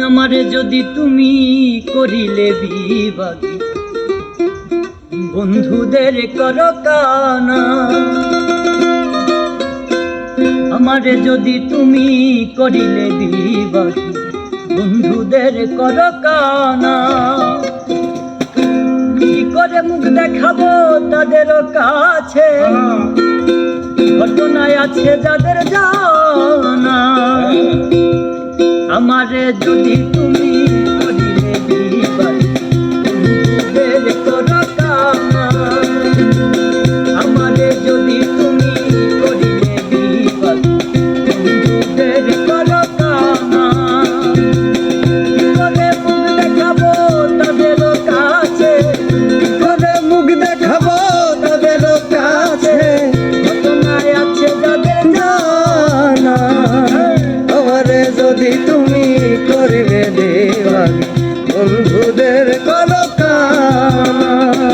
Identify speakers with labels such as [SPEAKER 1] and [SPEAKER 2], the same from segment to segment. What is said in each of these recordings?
[SPEAKER 1] আমারে যদি তুমি করিলে বিবাদী, বন্ধুদের কর কানা। আমারে যদি তুমি করিলে বিবাদী, বন্ধুদের কর কানা। কি করে মুখ দেখাবো তাদের কাছে, ঘটনায় আছে যাদের জানা। আমারে যদি তুমি করিলে বিবাদী, বন্ধুদের কর কানা। আমারে যদি তুমি করিলে বিবাদী, বন্ধুদের কর কানা। কি করে মুখ দেখাবো তাদের কাছে,
[SPEAKER 2] কি করে মুখ দেখাবো তাদের কাছে,
[SPEAKER 1] ঘটনায় আছে যাদের জানা।
[SPEAKER 2] আমারে যদি তুমি করিবে বিবাদী, বন্ধুদের কর কানা।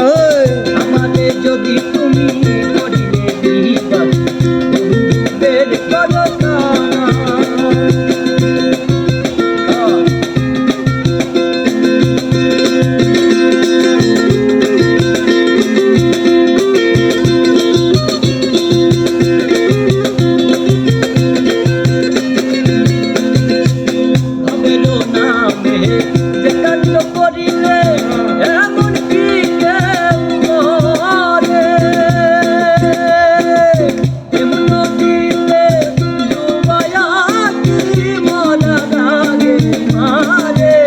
[SPEAKER 1] আমারে যদি তুমি করিলে বিবাদী, বন্ধুদের কর কানা। ভাবেরও নামে যে কাণ্ড করিলে, এমন কি কেউ করে? এমন নদীতে ডুবাইয়া কি মরার আগে মারে?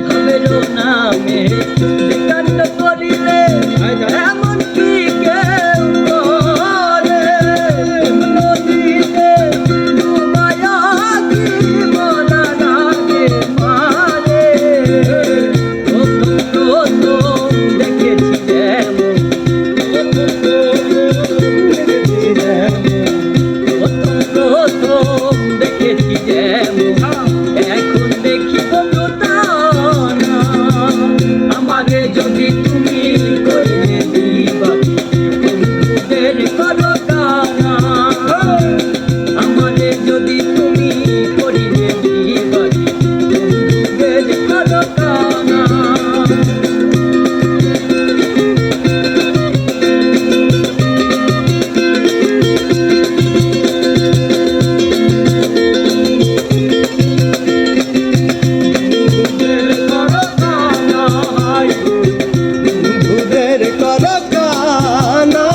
[SPEAKER 1] ভাবেরও নামে যে কাণ্ড করিলে, এমন কি কেউ করে? এমন নদীতে ডুবাইয়া কি মরার আগে মারে? প্রথম দেখেছি যেমন, প্রথম দেখেছি যেমন, এখন দেখি বন্ধু তা না। আমারে যদি তুমি করিলে বিবাদী, বন্ধুদের কর কানা। আমারে যদি তুমি করিলে বিবাদী, বন্ধুদের কর কানা।
[SPEAKER 2] বন্ধুদের কর কানা।